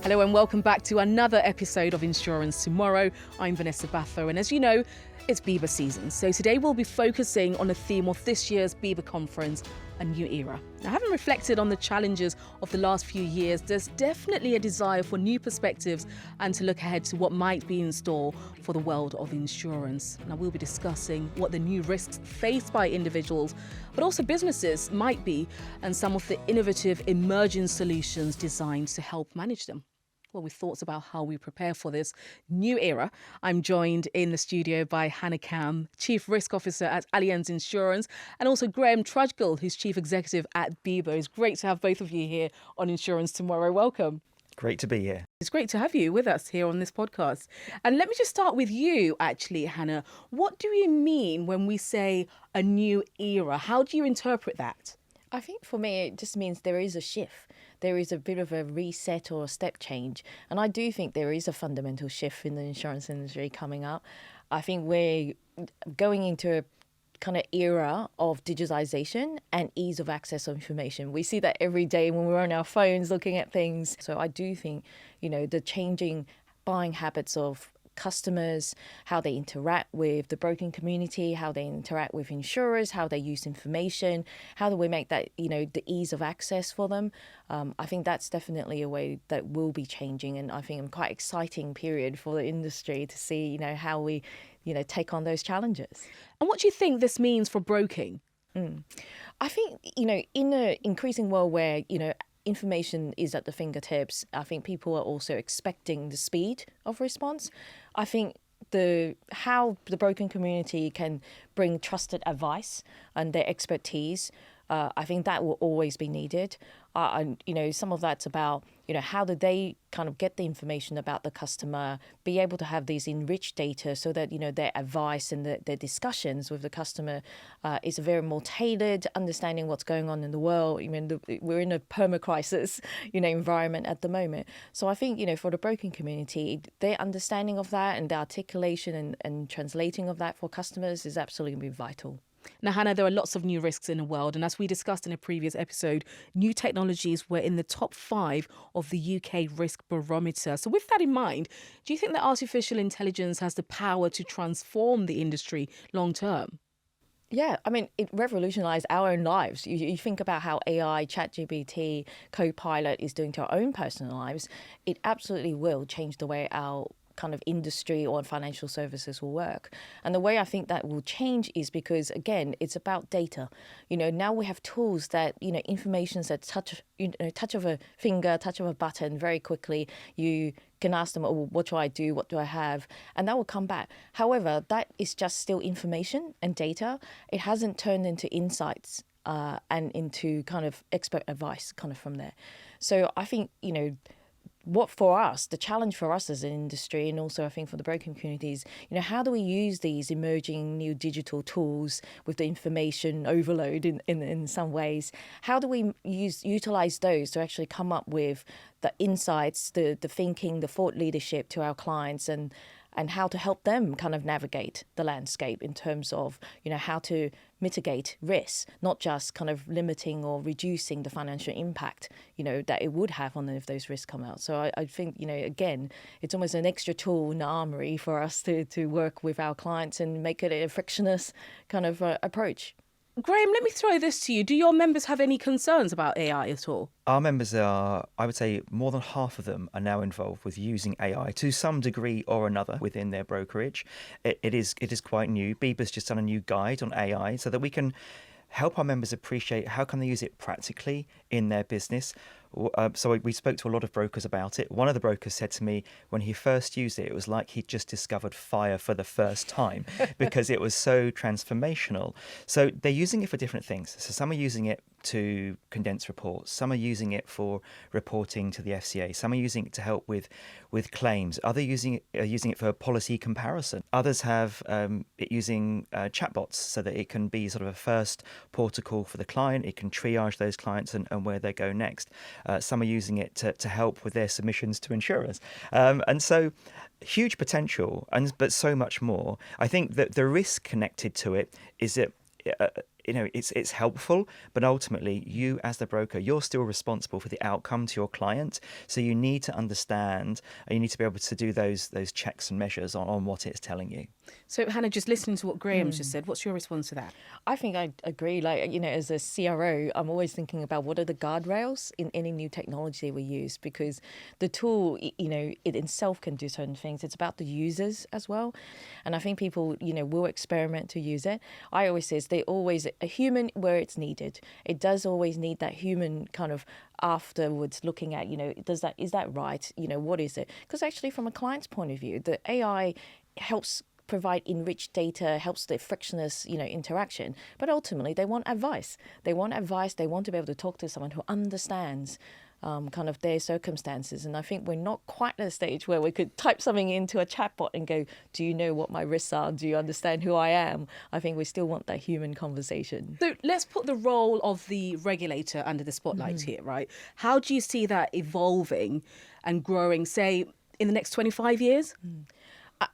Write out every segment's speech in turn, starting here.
Hello and welcome back to another episode of Insurance Tomorrow. I'm Vanessa Baffoe, and as you know, it's BIBA season. So today we'll be focusing on the theme of this year's BIBA conference, A New Era. Now, having reflected on the challenges of the last few years, there's definitely a desire for new perspectives and to look ahead to what might be in store for the world of insurance. Now, we'll be discussing what the new risks faced by individuals, but also businesses might be, and some of the innovative emerging solutions designed to help manage them. Well, with thoughts about how we prepare for this new era, I'm joined in the studio by Hanna Kam, Chief Risk Officer at Allianz Insurance, and also Graeme Trudgill, who's Chief Executive at BIBA. It's great to have both of you here on Insurance Tomorrow. Welcome. Great to be here. It's great to have you with us here on this podcast. And let me just start with you, actually, Hanna. What do you mean when we say a new era? How do you interpret that? I think for me, it just means there is a shift. There is a bit of a reset or a step change. And I do think there is a fundamental shift in the insurance industry coming up. I think we're going into a kind of era of digitization and ease of access of information. We see that every day when we're on our phones looking at things. So I do think, the changing buying habits of customers, how they interact with the broking community, how they interact with insurers, how they use information, how do we make that, the ease of access for them. I think that's definitely a way that will be changing. And I think a quite exciting period for the industry to see, how we, take on those challenges. And what do you think this means for broking? I think, in an increasing world where, information is at the fingertips, I think people are also expecting the speed of response. I think how the broking community can bring trusted advice and their expertise, I think that will always be needed. Some of that's about, how do they kind of get the information about the customer, be able to have these enriched data so that, their advice and their discussions with the customer is a very more tailored understanding what's going on in the world. We're in a perma-crisis, environment at the moment. So I think, for the broking community, their understanding of that and the articulation and translating of that for customers is absolutely vital. Now, Hanna, there are lots of new risks in the world. And as we discussed in a previous episode, new technologies were in the top 5 of the UK risk barometer. So with that in mind, do you think that artificial intelligence has the power to transform the industry long term? Yeah, it revolutionized our own lives. You think about how AI, ChatGPT, Copilot is doing to our own personal lives. It absolutely will change the way our kind of industry or financial services will work. And the way I think that will change is because, again, it's about data. Now we have tools that, information that touch of a finger, touch of a button very quickly. You can ask them, oh, what do I do? What do I have? And that will come back. However, that is just still information and data. It hasn't turned into insights and into kind of expert advice kind of from there. So I think, the challenge for us as an industry, and also I think for the broking communities, how do we use these emerging new digital tools with the information overload in some ways? How do we utilize those to actually come up with the insights, the thinking, the thought leadership to our clients, and how to help them kind of navigate the landscape in terms of, how to mitigate risks, not just kind of limiting or reducing the financial impact, that it would have on if those risks come out. So I think, again, it's almost an extra tool in the armory for us to work with our clients and make it a frictionless kind of approach. Graeme, let me throw this to you. Do your members have any concerns about AI at all? Our members are, I would say, more than half of them are now involved with using AI to some degree or another within their brokerage. It is quite new. BIBA's just done a new guide on AI so that we can help our members appreciate how can they use it practically in their business. So we spoke to a lot of brokers about it. One of the brokers said to me when he first used it, it was like he'd just discovered fire for the first time because it was so transformational. So they're using it for different things. So some are using it to condense reports. Some are using it for reporting to the FCA. Some are using it to help with claims. Others are using it for policy comparison. Others have it using chatbots so that it can be sort of a first port of call for the client. It can triage those clients and where they go next. Some are using it to help with their submissions to insurers. And so huge potential, but so much more. I think that the risk connected to it is that it's helpful, but ultimately you as the broker, you're still responsible for the outcome to your client. So you need to understand, and you need to be able to do those checks and measures on what it's telling you. So Hannah, just listening to what Graeme's just said, what's your response to that? I think I agree. As a CRO, I'm always thinking about what are the guardrails in any new technology we use, because the tool, it itself can do certain things. It's about the users as well. And I think people, will experiment to use it. I always say they always a human where it's needed. It does always need that human kind of afterwards looking at, is that right? What is it? Because actually from a client's point of view, the AI helps provide enriched data, helps the frictionless, interaction. But ultimately, they want advice. They want to be able to talk to someone who understands kind of their circumstances. And I think we're not quite at a stage where we could type something into a chatbot and go, do you know what my risks are? Do you understand who I am? I think we still want that human conversation. So let's put the role of the regulator under the spotlight here, right? How do you see that evolving and growing, say, in the next 25 years?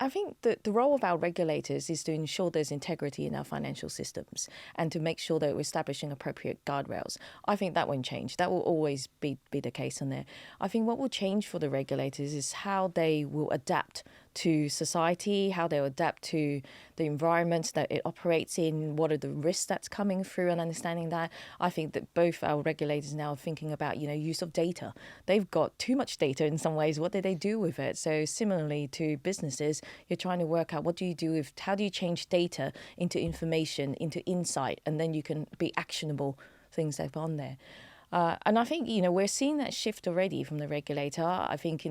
I think that the role of our regulators is to ensure there's integrity in our financial systems and to make sure that we're establishing appropriate guardrails. I think that won't change. That will always be the case on there. I think what will change for the regulators is how they will adapt to society, how they'll adapt to the environment that it operates in, what are the risks that's coming through, and understanding that. I think that both our regulators now are thinking about, use of data. They've got too much data in some ways. What do they do with it? So similarly to businesses, you're trying to work out how do you change data into information, into insight, and then you can be actionable things that are on there. And I think, we're seeing that shift already from the regulator. I think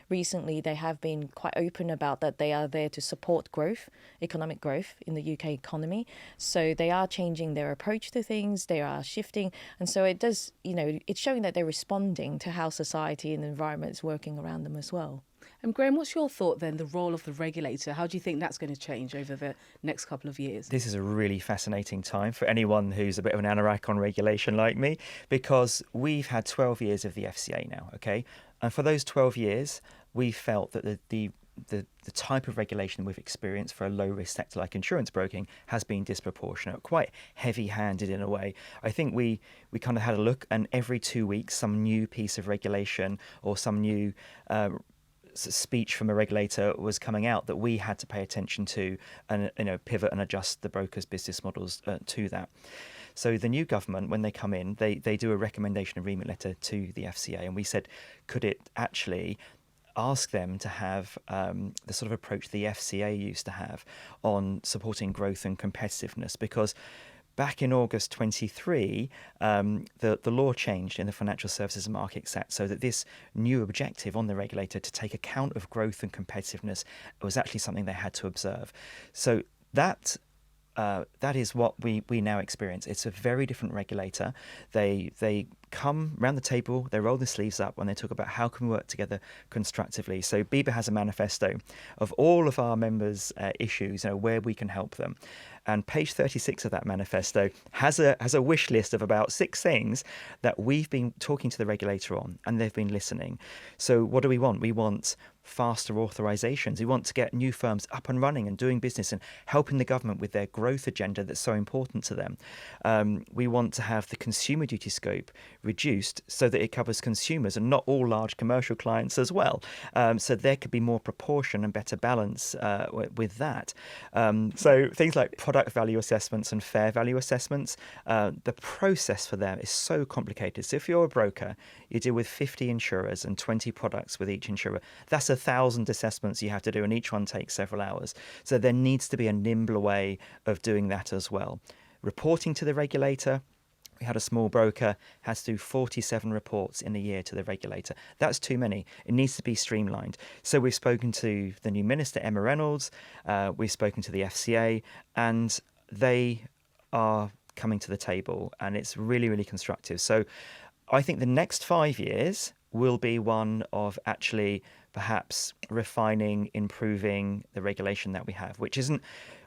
recently they have been quite open about that they are there to support growth, economic growth in the UK economy. So they are changing their approach to things, they are shifting. And so it does, it's showing that they're responding to how society and the environment is working around them as well. And Graeme, what's your thought then, the role of the regulator? How do you think that's going to change over the next couple of years? This is a really fascinating time for anyone who's a bit of an anorak on regulation like me, because we've had 12 years of the FCA now, okay? And for those 12 years, we felt that the type of regulation we've experienced for a low-risk sector like insurance broking has been disproportionate, quite heavy-handed in a way. I think we kind of had a look, and every 2 weeks some new piece of regulation or some new speech from a regulator was coming out that we had to pay attention to and pivot and adjust the brokers' business models to that. So the new government, when they come in, they do a recommendation and remit letter to the FCA, and we said, could it actually ask them to have the sort of approach the FCA used to have on supporting growth and competitiveness? Because back in August 23, the law changed in the Financial Services Markets Act so that this new objective on the regulator to take account of growth and competitiveness was actually something they had to observe. So that is what we now experience. It's a very different regulator. They come round the table, they roll their sleeves up, and they talk about how can we work together constructively. So BIBA has a manifesto of all of our members' issues, where we can help them. And page 36 of that manifesto has a wish list of about 6 things that we've been talking to the regulator on, and they've been listening. So what do we want? We want faster authorisations. We want to get new firms up and running and doing business and helping the government with their growth agenda that's so important to them. We want to have the consumer duty scope reduced so that it covers consumers and not all large commercial clients as well. So there could be more proportion and better balance with that. So things like product value assessments and fair value assessments, the process for them is so complicated. So if you're a broker, you deal with 50 insurers and 20 products with each insurer. That's 1,000 assessments you have to do, and each one takes several hours. So there needs to be a nimbler way of doing that as well. Reporting to the regulator. We had a small broker, has to do 47 reports in a year to the regulator. That's too many. It needs to be streamlined. So we've spoken to the new minister, Emma Reynolds. We've spoken to the FCA, and they are coming to the table, and it's really, really constructive. So I think the next 5 years will be one of actually perhaps refining, improving the regulation that we have, which isn't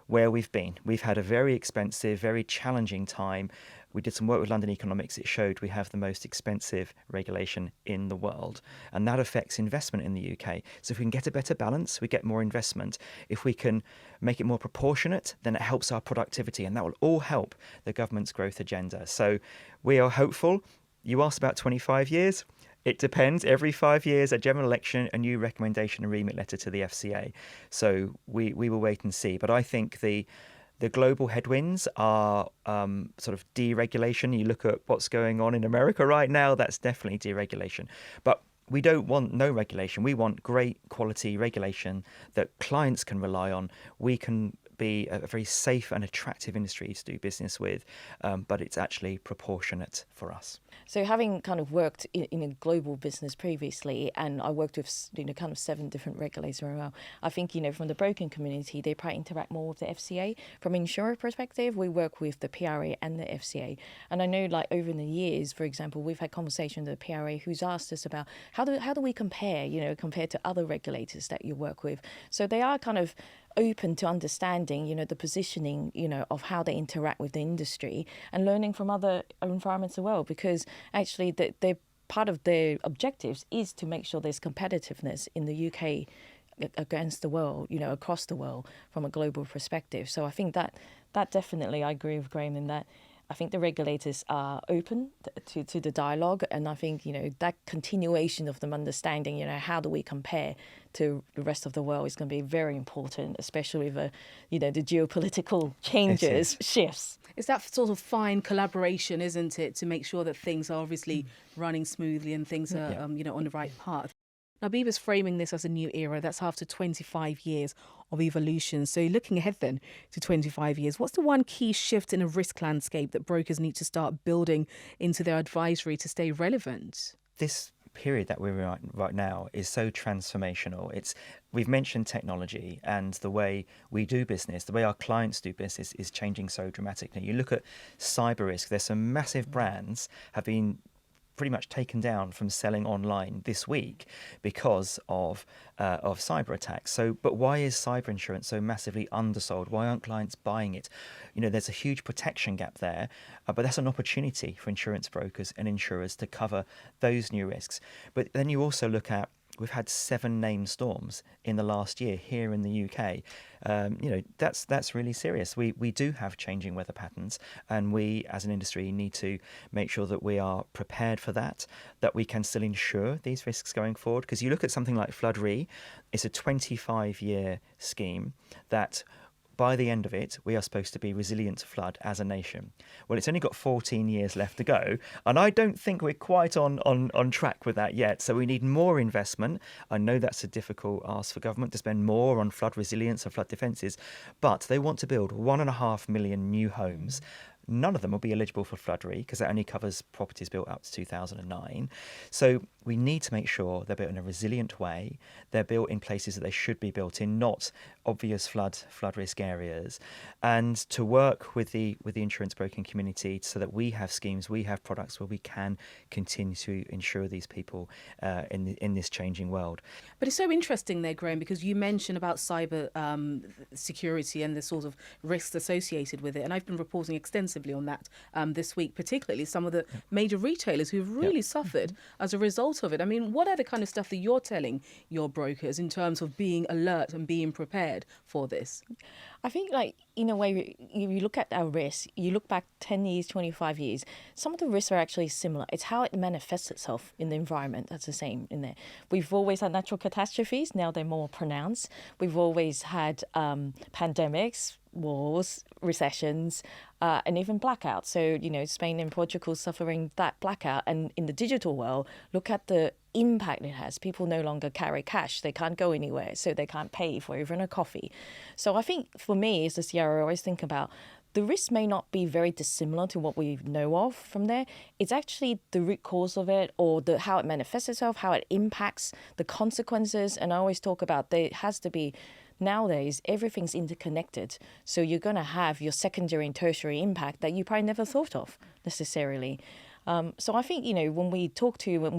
where we've been. We've had a very expensive, very challenging time We did some work with London Economics. It showed we have the most expensive regulation in the world, and that affects investment in the UK. So if we can get a better balance, we get more investment. If we can make it more proportionate, then it helps our productivity, and that will all help the government's growth agenda. So we are hopeful. You asked about 25 years. It depends. Every 5 years, a general election, a new recommendation and remit letter to the FCA. So we will wait and see. But I think the global headwinds are sort of deregulation. You look at what's going on in America right now, that's definitely deregulation. But we don't want no regulation. We want great quality regulation that clients can rely on. We can be a very safe and attractive industry to do business with, but it's actually proportionate for us. So having kind of worked in a global business previously, and I worked with kind of 7 different regulators around, I think from the broking community they probably interact more with the FCA. From an insurer perspective, we work with the PRA and the FCA, and I know like over the years, for example, we've had conversations with the PRA who's asked us about how do we compare compared to other regulators that you work with. So they are kind of open to understanding, the positioning, of how they interact with the industry and learning from other environments as well, because actually they're part of their objectives is to make sure there's competitiveness in the UK against the world, across the world from a global perspective. So I think that definitely, I agree with Graeme in that. I think the regulators are open to the dialogue, and I think that continuation of them understanding how do we compare to the rest of the world is going to be very important, especially with the geopolitical changes, shifts. It's that sort of fine collaboration, isn't it, to make sure that things are obviously running smoothly and things are on the right path. Now, BIBA's framing this as a new era. That's after 25 years of evolution. So looking ahead then to 25 years, what's the one key shift in a risk landscape that brokers need to start building into their advisory to stay relevant? This period that we're in right now is so transformational. We've mentioned technology, and the way we do business, the way our clients do business is changing so dramatically. You look at cyber risk, there's some massive brands have been pretty much taken down from selling online this week because of cyber attacks. So, but why is cyber insurance so massively undersold? Why aren't clients buying it? There's a huge protection gap there, but that's an opportunity for insurance brokers and insurers to cover those new risks. But then you also look at, we've had 7 named storms in the last year here in the UK. That's really serious. We do have changing weather patterns, and we as an industry need to make sure that we are prepared for that we can still insure these risks going forward. Because you look at something like Flood Re, it's a 25-year scheme that by the end of it, we are supposed to be resilient to flood as a nation. Well, it's only got 14 years left to go, and I don't think we're quite on track with that yet. So we need more investment. I know that's a difficult ask for government to spend more on flood resilience and flood defences, but they want to build 1.5 million new homes. None of them will be eligible for Flood Re because that only covers properties built up to 2009. So we need to make sure they're built in a resilient way. They're built in places that they should be built in, not obvious flood risk areas. And to work with the insurance broking community so that we have schemes, we have products where we can continue to insure these people in this changing world. But it's so interesting there, Graeme, because you mentioned about cyber security and the sort of risks associated with it. And I've been reporting extensively on that this week, particularly some of the major retailers who've really suffered as a result of it. I mean, what are the kind of stuff that you're telling your brokers in terms of being alert and being prepared for this? I think, in a way, you look at our risks, you look back 10 years, 25 years, some of the risks are actually similar. It's how it manifests itself in the environment that's the same in there. We've always had natural catastrophes. Now they're more pronounced. We've always had pandemics, wars, recessions, and even blackouts. So, Spain and Portugal suffering that blackout. And in the digital world, look at the impact it has. People no longer carry cash. They can't go anywhere, so they can't pay for even a coffee. So I think for me as a CRO, I always think about the risk may not be very dissimilar to what we know of from there. It's actually the root cause of it, or how it manifests itself, how it impacts, the consequences. And I always talk about there has to be, nowadays, everything's interconnected. So you're going to have your secondary and tertiary impact that you probably never thought of necessarily. So I think, when we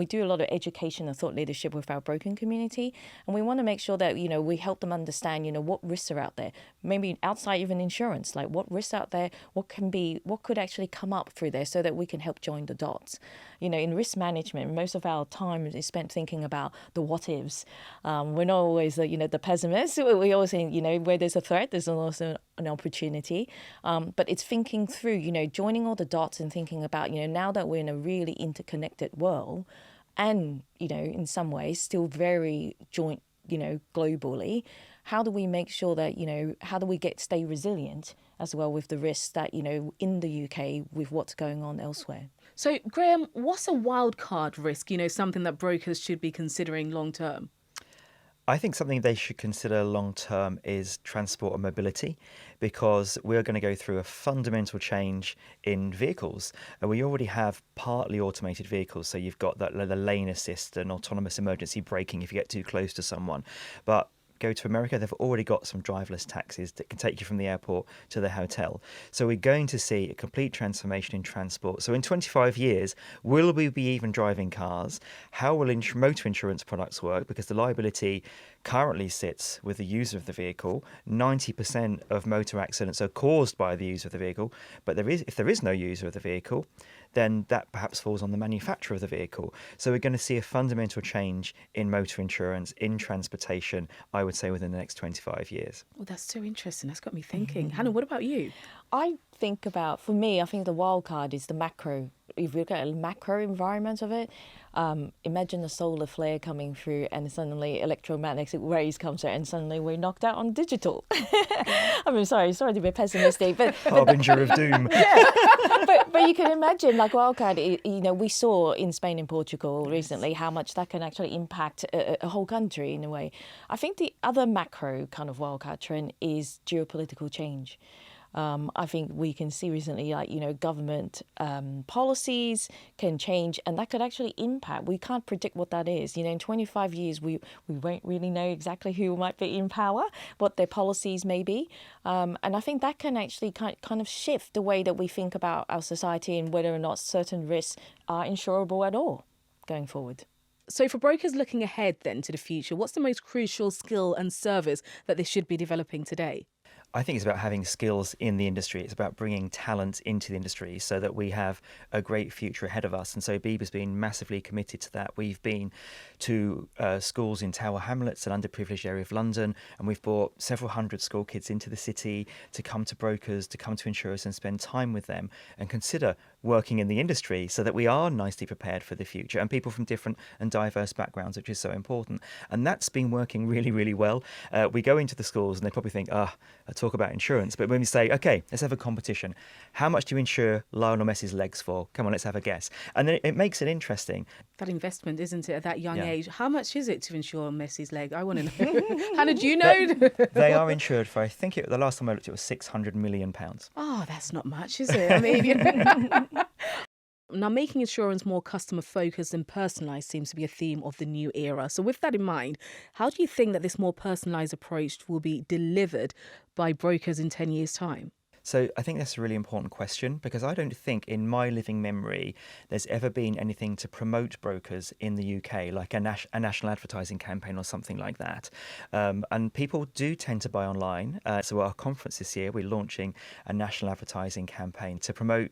do a lot of education and thought leadership with our broking community, and we want to make sure that, we help them understand, what risks are out there, maybe outside even insurance, like what risks out there, what could actually come up through there so that we can help join the dots. In risk management, most of our time is spent thinking about the what ifs. We're not always, the pessimists. We always think, where there's a threat, there's also an opportunity. But it's thinking through, joining all the dots and thinking about, now that we're in a really interconnected world and, in some ways still very joint, globally, how do we make sure that, how do we stay resilient as well with the risks that, in the UK with what's going on elsewhere? So, Graeme, what's a wild card risk, something that brokers should be considering long term? I think something they should consider long term is transport and mobility, because we're going to go through a fundamental change in vehicles. And we already have partly automated vehicles. So you've got the lane assist and autonomous emergency braking if you get too close to someone. But go to America, they've already got some driverless taxis that can take you from the airport to the hotel. So we're going to see a complete transformation in transport. So in 25 years, will we be even driving cars? How will motor insurance products work? Because the liability currently sits with the user of the vehicle. 90% of motor accidents are caused by the user of the vehicle. But if there is no user of the vehicle, then that perhaps falls on the manufacturer of the vehicle. So we're going to see a fundamental change in motor insurance, in transportation, I would say within the next 25 years. Well, that's so interesting. That's got me thinking. Hannah, what about you? I think the wild card is the macro. If you look at a macro environment of it, imagine a solar flare coming through and suddenly electromagnetic rays come through and suddenly we're knocked out on digital. I mean, sorry to be pessimistic, but Harbinger of doom. Yeah, but you can imagine, like wildcard, we saw in Spain and Portugal recently how much that can actually impact a whole country in a way. I think the other macro kind of wildcard trend is geopolitical change. I think we can see recently, government policies can change, and that could actually impact. We can't predict what that is. In 25 years, we won't really know exactly who might be in power, what their policies may be. And I think that can actually kind of shift the way that we think about our society and whether or not certain risks are insurable at all going forward. So for brokers looking ahead then to the future, what's the most crucial skill and service that they should be developing today? I think it's about having skills in the industry. It's about bringing talent into the industry so that we have a great future ahead of us. And so BIBA's been massively committed to that. We've been to schools in Tower Hamlets, an underprivileged area of London, and we've brought several hundred school kids into the city to come to brokers, to come to insurers and spend time with them and consider working in the industry so that we are nicely prepared for the future, and people from different and diverse backgrounds, which is so important. And that's been working really, really well. We go into the schools and they probably think, I talk about insurance. But when we say, okay, let's have a competition. How much do you insure Lionel Messi's legs for? Come on, let's have a guess. And then it makes it interesting. That investment, isn't it, at that young age? How much is it to insure Messi's leg? I want to know. Hannah, do you know? They are insured for, I think the last time I looked, it was £600 million. Oh, that's not much, is it? I mean, Now, making insurance more customer focused and personalised seems to be a theme of the new era. So with that in mind, how do you think that this more personalised approach will be delivered by brokers in 10 years' time? So I think that's a really important question, because I don't think in my living memory there's ever been anything to promote brokers in the UK, like a national advertising campaign or something like that. And people do tend to buy online. So at our conference this year, we're launching a national advertising campaign to promote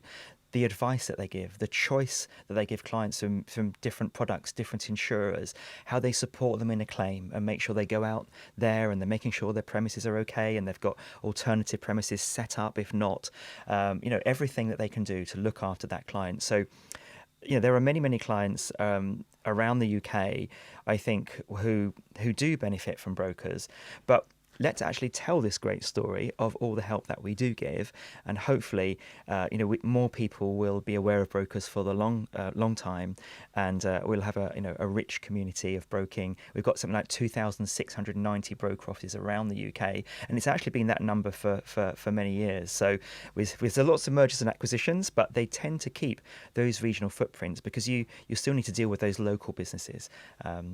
the advice that they give, the choice that they give clients from different products, different insurers, how they support them in a claim and make sure they go out there and they're making sure their premises are okay and they've got alternative premises set up if not, everything that they can do to look after that client. So, there are many, many clients around the UK, I think, who do benefit from brokers, but let's actually tell this great story of all the help that we do give, and hopefully, more people will be aware of brokers for the long time, and we'll have a rich community of broking. We've got something like 2,690 broker offices around the UK, and it's actually been that number for many years. So with lots of mergers and acquisitions, but they tend to keep those regional footprints because you still need to deal with those local businesses.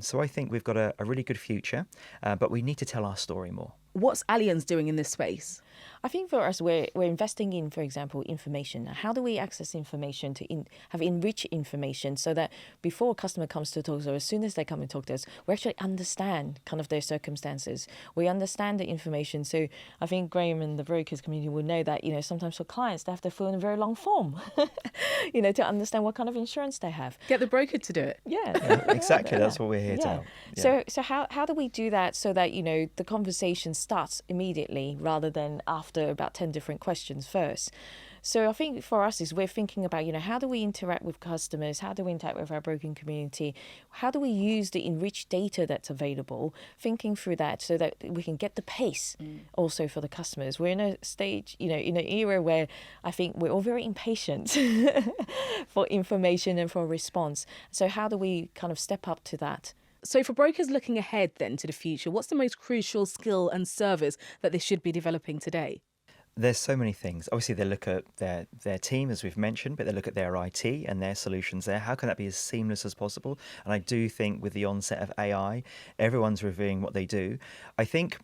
So I think we've got a really good future, but we need to tell our story more. What's Allianz doing in this space? I think for us, we're investing in, for example, information. How do we access information to have enriched information so that before a customer comes to talk to us, as soon as they come and talk to us, we actually understand kind of their circumstances. We understand the information. So I think Graeme and the brokers community will know that, sometimes for clients, they have to fill in a very long form, to understand what kind of insurance they have. Get the broker to do it. Yeah. Exactly. That's what we're here to help. Yeah. So how do we do that so that, the conversation starts immediately rather than after about 10 different questions first? So I think for us is we're thinking about, how do we interact with customers? How do we interact with our broking community? How do we use the enriched data that's available? Thinking through that so that we can get the pace also for the customers. We're in a stage, in an era where I think we're all very impatient for information and for response. So how do we kind of step up to that? So for brokers looking ahead then to the future, what's the most crucial skill and service that they should be developing today? There's so many things. Obviously, they look at their team, as we've mentioned, but they look at their IT and their solutions there. How can that be as seamless as possible? And I do think with the onset of AI, everyone's reviewing what they do. I think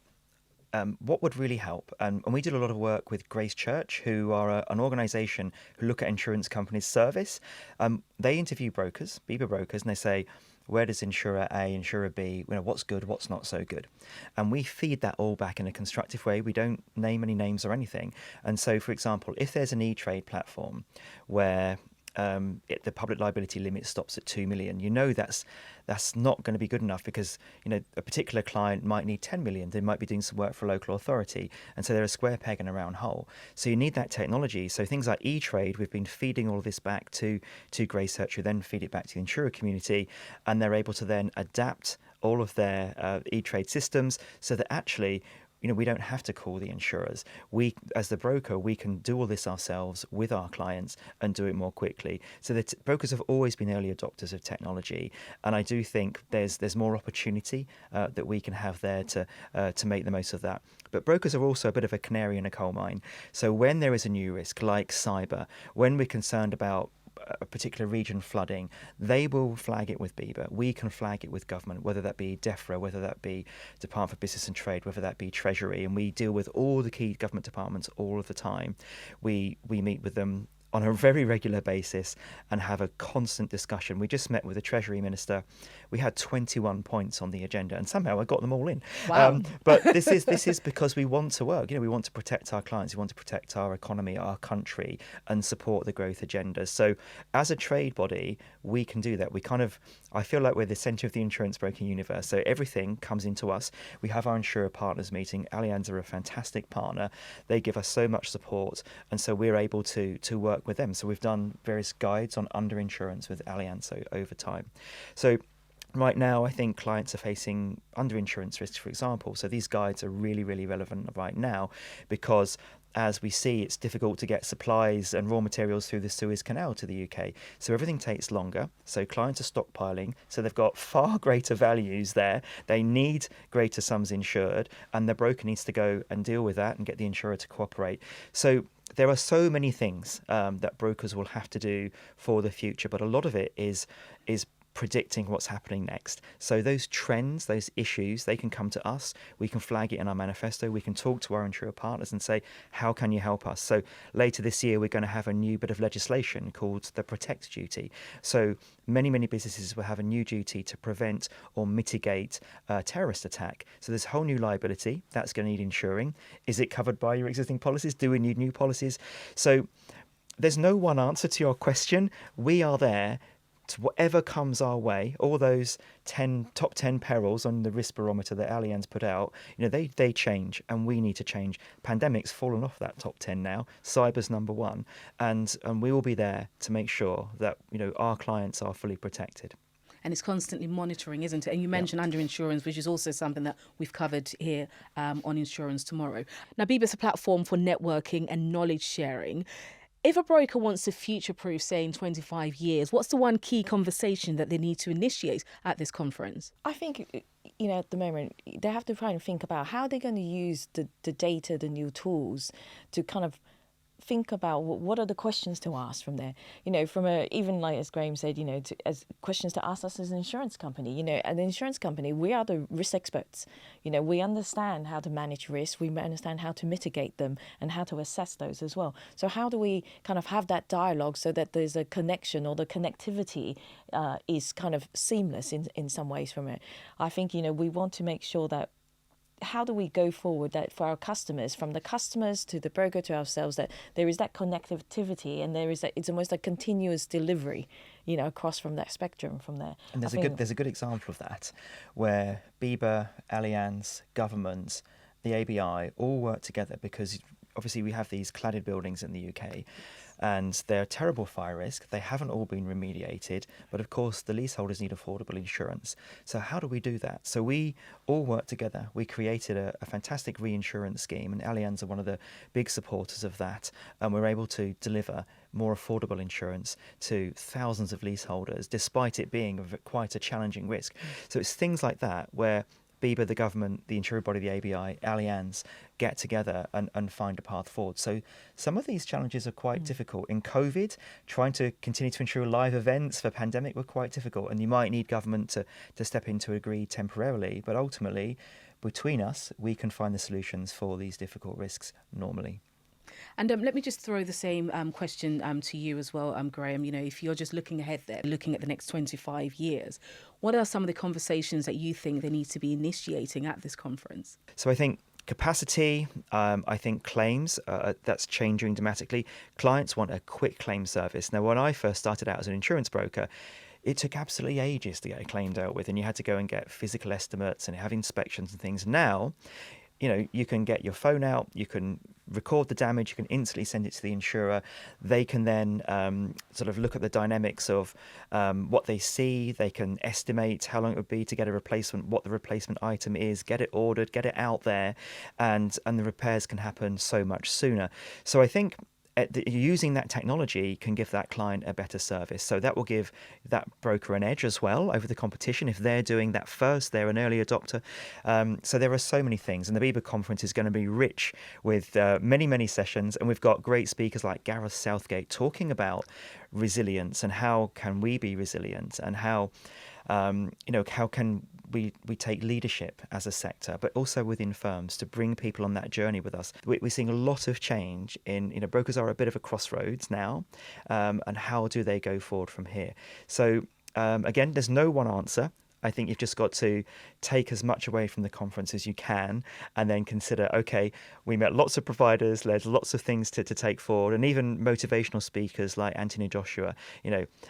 what would really help, and we did a lot of work with Grace Church, who are an organisation who look at insurance companies' service. They interview brokers, BIBA brokers, and they say, where does insurer A, insurer B, what's good, what's not so good? And we feed that all back in a constructive way. We don't name any names or anything. And so, for example, if there's an e-trade platform where the public liability limit stops at 2 million, that's not going to be good enough because a particular client might need 10 million. They might be doing some work for a local authority, and so they're a square peg in a round hole. So you need that technology. So things like e-trade, we've been feeding all of this back to Grace Search, who then feed it back to the insurer community, and they're able to then adapt all of their e-trade systems so that actually we don't have to call the insurers. We, as the broker, we can do all this ourselves with our clients and do it more quickly. So the brokers have always been early adopters of technology, and I do think there's more opportunity that we can have there to make the most of that. But brokers are also a bit of a canary in a coal mine. So when there is a new risk like cyber, when we're concerned about a particular region flooding, they will flag it with BIBA. We can flag it with government, whether that be DEFRA, whether that be Department for Business and Trade, whether that be Treasury, and we deal with all the key government departments all of the time. We meet with them on a very regular basis and have a constant discussion. We just met with the Treasury Minister. We had 21 points on the agenda, and somehow I got them all in. Wow. But this is because we want to work. We want to protect our clients, we want to protect our economy, our country, and support the growth agenda. So as a trade body, we can do that. I feel like we're the centre of the insurance broking universe. So everything comes into us. We have our insurer partners meeting. Allianz are a fantastic partner. They give us so much support, and so we're able to work with them. So we've done various guides on underinsurance with Allianz over time. So right now, I think clients are facing underinsurance risks, for example. So these guides are really, really relevant right now because as we see, it's difficult to get supplies and raw materials through the Suez Canal to the UK. So everything takes longer. So clients are stockpiling. So they've got far greater values there. They need greater sums insured, and the broker needs to go and deal with that and get the insurer to cooperate. So there are so many things that brokers will have to do for the future, but a lot of it is predicting what's happening next. So those trends, those issues, they can come to us. We can flag it in our manifesto. We can talk to our insurer partners and say, how can you help us? So later this year, we're going to have a new bit of legislation called the Protect Duty. So many businesses will have a new duty to prevent or mitigate a terrorist attack. So there's a whole new liability that's going to need insuring. Is it covered by your existing policies? Do we need new policies? So there's no one answer to your question. We are there to whatever comes our way. All those top 10 perils on the risk barometer that Allianz put out, they change, and we need to change. Pandemic's fallen off that top 10 now. Cyber's number one, and we will be there to make sure that our clients are fully protected. And it's constantly monitoring, isn't it? And you mentioned underinsurance, which is also something that we've covered here on Insurance Tomorrow. Now, BIBA is a platform for networking and knowledge sharing. If a broker wants to future-proof, say, in 25 years, what's the one key conversation that they need to initiate at this conference? I think, at the moment, they have to try and think about how they're going to use the data, the new tools, to kind of think about what are the questions to ask from there. From even like as Graeme said, as questions to ask us as an insurance company. As an insurance company, we are the risk experts. We understand how to manage risk. We understand how to mitigate them and how to assess those as well. So how do we kind of have that dialogue so that there's a connection, or the connectivity is kind of seamless in some ways from it? I think, we want to make sure that how do we go forward that for our customers, from the customers to the broker to ourselves, that there is that connectivity and it's almost a continuous delivery, across from that spectrum from there. And there's a good example of that, where BIBA, Allianz, governments, the ABI all work together, because obviously we have these cladded buildings in the UK. And they're a terrible fire risk. They haven't all been remediated. But of course, the leaseholders need affordable insurance. So how do we do that? So we all work together. We created a fantastic reinsurance scheme, and Allianz are one of the big supporters of that. And we're able to deliver more affordable insurance to thousands of leaseholders, despite it being quite a challenging risk. So it's things like that where BIBA, the government, the insurer body, the ABI, Allianz get together and find a path forward. So some of these challenges are quite difficult. In COVID, trying to continue to ensure live events for pandemic were quite difficult, and you might need government to step in to agree temporarily. But ultimately, between us, we can find the solutions for these difficult risks normally. And let me just throw the same question to you as well, Graeme. If you're just looking ahead there, looking at the next 25 years, what are some of the conversations that you think they need to be initiating at this conference? So I think capacity, I think claims, that's changing dramatically. Clients want a quick claim service. Now, when I first started out as an insurance broker, it took absolutely ages to get a claim dealt with, and you had to go and get physical estimates and have inspections and things. Now, you can get your phone out, you can record the damage, you can instantly send it to the insurer. They can then sort of look at the dynamics of what they see. They can estimate how long it would be to get a replacement, what the replacement item is, get it ordered, get it out there, and the repairs can happen so much sooner. So I think using that technology can give that client a better service. So that will give that broker an edge as well over the competition. If they're doing that first, they're an early adopter. So there are so many things. And the BIBA conference is going to be rich with many, many sessions. And we've got great speakers like Gareth Southgate talking about resilience and how can we be resilient, and how can we take leadership as a sector, but also within firms, to bring people on that journey with us. We're seeing a lot of change in, brokers are a bit of a crossroads now, and how do they go forward from here? So again, there's no one answer. I think you've just got to take as much away from the conference as you can, and then consider, okay, we met lots of providers, there's lots of things to take forward, and even motivational speakers like Anthony Joshua,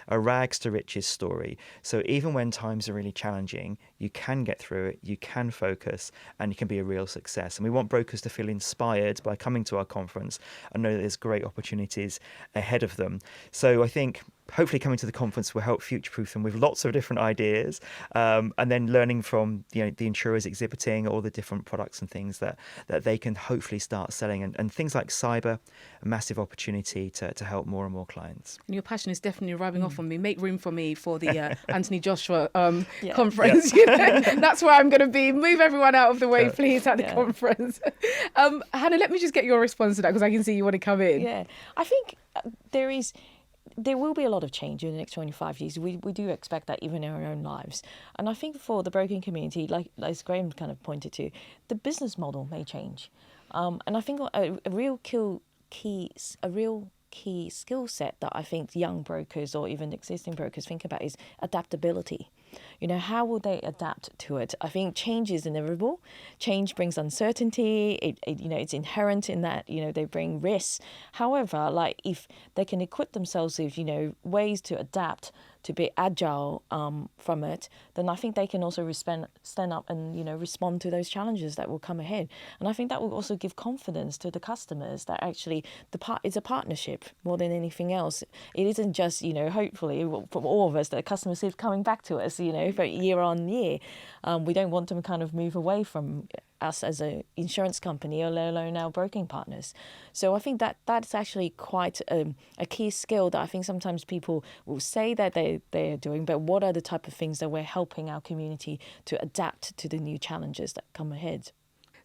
a rags to riches story. So even when times are really challenging, you can get through it, you can focus, and you can be a real success. And we want brokers to feel inspired by coming to our conference and know that there's great opportunities ahead of them. So I think hopefully coming to the conference will help future-proof them with lots of different ideas, and then learning from the insurers exhibiting all the different products and things that they can hopefully start selling, and things like cyber, a massive opportunity to help more and more clients. And your passion is definitely rubbing off on me. Make room for me for the Anthony Joshua conference. That's where I'm going to be. Move everyone out of the way, please, at the conference. Hanna, let me just get your response to that, because I can see you want to come in. Yeah, I think there will be a lot of change in the next 25 years. We do expect that even in our own lives. And I think for the broking community, like as Graeme kind of pointed to, the business model may change. And I think a real key skill set that I think young brokers or even existing brokers think about is adaptability. How will they adapt to it? I think change is inevitable. Change brings uncertainty. It's inherent in that, they bring risks. However, if they can equip themselves with, ways to adapt, to be agile from it, then I think they can also stand up and, respond to those challenges that will come ahead. And I think that will also give confidence to the customers that actually it's a partnership more than anything else. It isn't just, hopefully from all of us, that customers keep coming back to us, for year on year. We don't want them kind of move away from us as an insurance company, or let alone our broking partners. So I think that's actually quite a key skill that I think sometimes people will say that they're doing, but what are the type of things that we're helping our community to adapt to the new challenges that come ahead?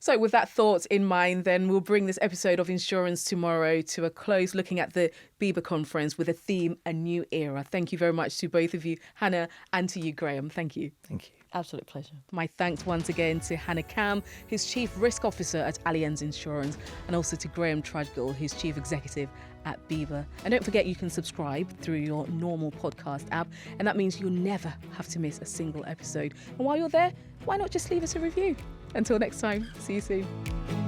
So with that thought in mind, then we'll bring this episode of Insurance Tomorrow to a close, looking at the BIBA conference with a theme, A New Era. Thank you very much to both of you, Hanna, and to you, Graeme. Thank you. Thank you. Absolute pleasure. My thanks once again to Hanna Kam, who's Chief Risk Officer at Allianz Insurance, and also to Graeme Trudgill, who's Chief Executive at BIBA. And don't forget, you can subscribe through your normal podcast app, and that means you'll never have to miss a single episode. And while you're there, why not just leave us a review? Until next time, see you soon.